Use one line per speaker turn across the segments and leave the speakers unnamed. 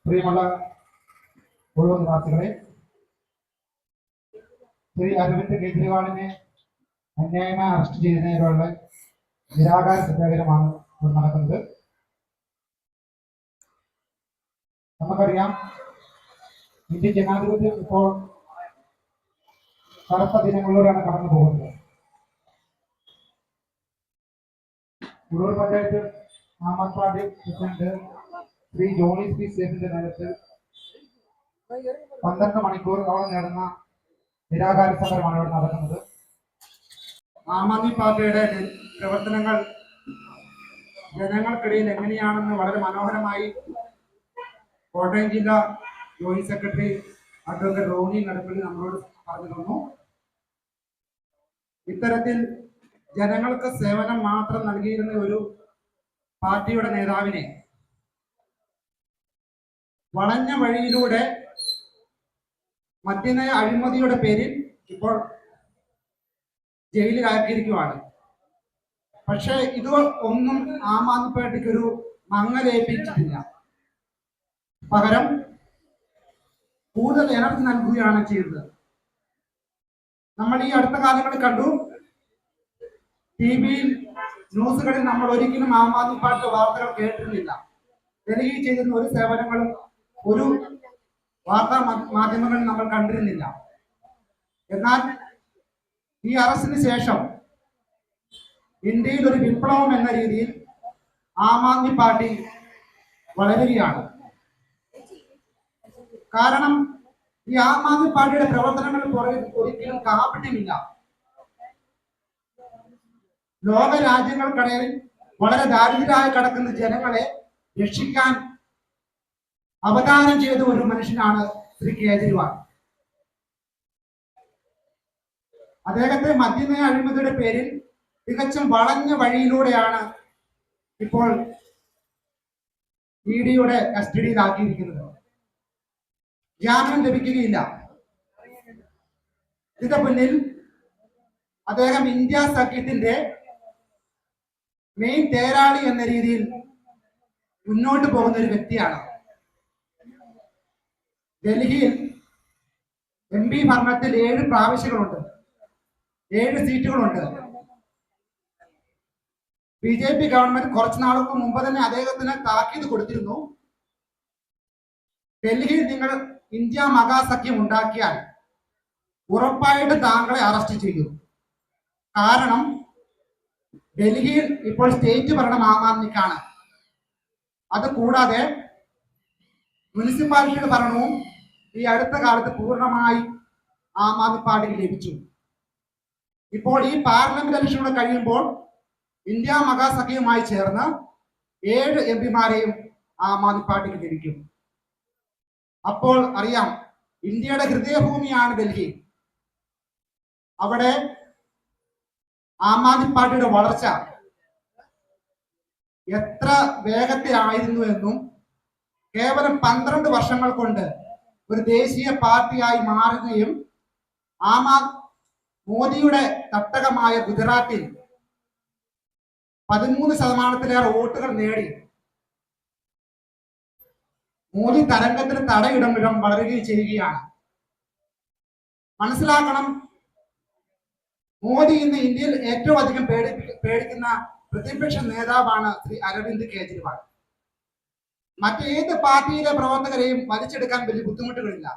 പ്രിയമുള്ള മുഴുവൻ നിവാസികളെ, ശ്രീ അരവിന്ദ് കെജ്രിവാളിനെ അന്യായമായി അറസ്റ്റ് ചെയ്യുന്നതിനുള്ള നിരാകാര സത്യാഗ്രഹമാണ് ഇവിടെ നടക്കുന്നത്. നമുക്കറിയാം, ഇന്ത്യൻ ജനാധിപത്യം ഇപ്പോൾ കറുത്ത ദിനങ്ങളിലൂടെയാണ് കടന്നു പോകുന്നത്. Ulloor panchayat Aam Aadmi Party president Shri Johny P സേഫിന്റെ നേതൃത്വത്തിൽ 12 മണിക്കൂറോളം നടന്ന നിരാകാര സമരമാണ് ഇവിടെ നടക്കുന്നത്. ആം ആദ്മി പാർട്ടിയുടെ പ്രവർത്തനങ്ങൾ ജനങ്ങൾക്കിടയിൽ എങ്ങനെയാണെന്ന് വളരെ മനോഹരമായി കോട്ടയം ജില്ലാ ജോയിന്റ് സെക്രട്ടറി അഡ്വക്കേറ്റ് റോണി നടപ്പള്ളി നമ്മളോട് പറഞ്ഞു തന്നു. ഇത്തരത്തിൽ ജനങ്ങൾക്ക് സേവനം മാത്രം നൽകിയിരുന്ന ഒരു പാർട്ടിയുടെ നേതാവിനെ വളഞ്ഞ വഴിയിലൂടെ മദ്യനയ അഴിമതിയുടെ പേരിൽ ഇപ്പോൾ ജയിലിലാക്കിയിരിക്കുകയാണ്. പക്ഷേ ഇത് ഒന്നും ആം ആദ്മി പാർട്ടിക്ക് ഒരു മങ്ങലേൽപ്പിച്ചിട്ടില്ല. പകരം കൂടുതൽ എനർജി നൽകുകയാണ് ചെയ്തത്. നമ്മൾ ഈ അടുത്ത കാലങ്ങളിൽ കണ്ടു, ടിവിയിൽ ന്യൂസുകളിൽ നമ്മൾ ഒരിക്കലും ആം ആദ്മി പാർട്ടിയുടെ വാർത്തകൾ കേട്ടിരുന്നില്ല. ഡൽഹി ചെയ്തിരുന്ന ഒരു സേവനങ്ങളും ഒരു വാർത്താ മാധ്യമങ്ങളിൽ നമ്മൾ കണ്ടിരുന്നില്ല. എന്നാൽ ഈ അറസ്റ്റിന് ശേഷം ഇന്ത്യയിൽ ഒരു വിപ്ലവം എന്ന രീതിയിൽ ആം ആദ്മി പാർട്ടി വളരുകയാണ്. കാരണം ഈ ആം ആദ്മി പാർട്ടിയുടെ പ്രവർത്തനങ്ങൾ ഒരിക്കലും കാപട്യമില്ല. ലോക രാജ്യങ്ങൾക്കിടയിൽ വളരെ ദാരിദ്ര്യരായി കിടക്കുന്ന ജനങ്ങളെ രക്ഷിക്കാൻ അവതാരം ചെയ്ത ഒരു മനുഷ്യനാണ് ശ്രീ കേജ്രിവാൾ. അദ്ദേഹത്തെ മദ്യനയ അഴിമതിയുടെ പേരിൽ തികച്ചും വളഞ്ഞ വഴിയിലൂടെയാണ് ഇപ്പോൾ ഇഡിയുടെ കസ്റ്റഡിയിലാക്കിയിരിക്കുന്നത്. ജാമ്യം ലഭിക്കുകയില്ല. ഇതിന്റെ പിന്നിൽ അദ്ദേഹം ഇന്ത്യ സഖ്യത്തിന്റെ മെയിൻ തേരാളി എന്ന രീതിയിൽ മുന്നോട്ട് പോകുന്ന ഒരു വ്യക്തിയാണ്. ഡൽഹിയിൽ MP ഭരണത്തിൽ 7 പ്രാവശ്യങ്ങളുണ്ട്, 7 സീറ്റുകളുണ്ട്. BJP ഗവൺമെന്റ് കുറച്ചു നാൾക്ക് മുമ്പ് തന്നെ അദ്ദേഹത്തിന് താക്കീത് കൊടുത്തിരുന്നു. ഡൽഹിയിൽ നിങ്ങൾ ഇന്ത്യ മഹാസഖ്യം ഉണ്ടാക്കിയാൽ ഉറപ്പായിട്ട് താങ്കളെ അറസ്റ്റ് ചെയ്യും. കാരണം ഡൽഹിയിൽ ഇപ്പോൾ സ്റ്റേറ്റ് ഭരണം ആം ആദ്മിക്കാണ്. അത് കൂടാതെ മുനിസിപ്പാലിറ്റിയുടെ ഭരണവും ഈ അടുത്ത കാലത്ത് പൂർണ്ണമായി ആം ആദ്മി പാർട്ടിക്ക് ലഭിച്ചു. ഇപ്പോൾ ഈ പാർലമെന്റ് ഇലക്ഷനോട് കഴിയുമ്പോൾ ഇന്ത്യ മഹാസഖ്യവുമായി ചേർന്ന് 7 MP-മാരെയും ആം ആദ്മി പാർട്ടിക്ക് ലഭിക്കും. അപ്പോൾ അറിയാം, ഇന്ത്യയുടെ ഹൃദയഭൂമിയാണ് ഡൽഹി. അവിടെ ആം ആദ്മി പാർട്ടിയുടെ വളർച്ച എത്ര വേഗത്തിലായിരുന്നു എന്നും കേവലം 12 വർഷങ്ങൾ കൊണ്ട് ഒരു ദേശീയ പാർട്ടിയായി മാറുകയും മോദിയുടെ തട്ടകമായ ഗുജറാത്തിൽ 13% വോട്ടുകൾ നേടി മോദി തരംഗത്തിന് തടയിടും വളരുകയും ചെയ്യുകയാണ്. മനസ്സിലാക്കണം, മോദി ഇന്ന് ഇന്ത്യയിൽ ഏറ്റവും അധികം പേടിക്കുന്ന പ്രതിപക്ഷ നേതാവാണ് ശ്രീ അരവിന്ദ് കെജ്രിവാൾ. മറ്റേത് പാർട്ടിയിലെ പ്രവർത്തകരെയും വലിച്ചെടുക്കാൻ വലിയ ബുദ്ധിമുട്ടുകളില്ല,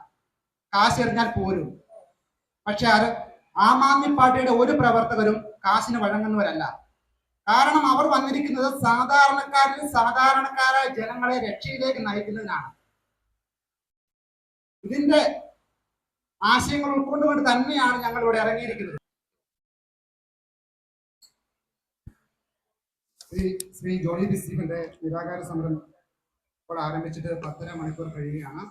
കാശെറിഞ്ഞാൽ പോരും. പക്ഷെ ആം ആദ്മി പാർട്ടിയുടെ ഒരു പ്രവർത്തകരും കാശിന് വഴങ്ങുന്നവരല്ല. കാരണം അവർ വന്നിരിക്കുന്നത് സാധാരണക്കാരായ ജനങ്ങളെ രക്ഷയിലേക്ക് നയിക്കുന്നതിനാണ്. ഇതിന്റെ ആശയങ്ങൾ ഉൾക്കൊണ്ടുകൊണ്ട് തന്നെയാണ് ഞങ്ങൾ ഇവിടെ ഇറങ്ങിയിരിക്കുന്നത്. ശ്രീ ജോണി പി സേഫിന്റെ നിരാകാര സമരം ഇപ്പോൾ ആരംഭിച്ചിട്ട് 10.5 മണിക്കൂർ കഴിയുകയാണ്.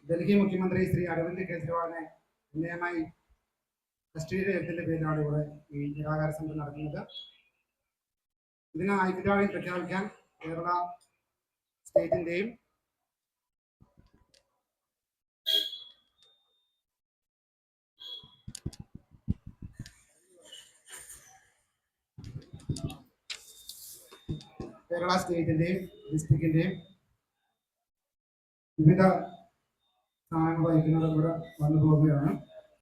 ഡൽഹി മുഖ്യമന്ത്രി ശ്രീ അരവിന്ദ് കെജ്രിവാളിനെ അന്യായമായി കസ്റ്റഡിയിൽ എടുത്തതിന്റെ പേരിലാണ് ഇവിടെ ഈ നിരാകാര സമരം നടക്കുന്നത്. ഇതിന് ഐക്യദാർഢ്യം പ്രഖ്യാപിക്കാൻ കേരള സ്റ്റേറ്റിന്റെയും കേരള സ്റ്റേറ്റിന്റെയും ഡിസ്ട്രിക്റ്റിന്റെയും വിവിധ സ്ഥാനങ്ങൾ വഹിക്കുന്നവരും കൂടെ വന്നു പോവുകയാണ്.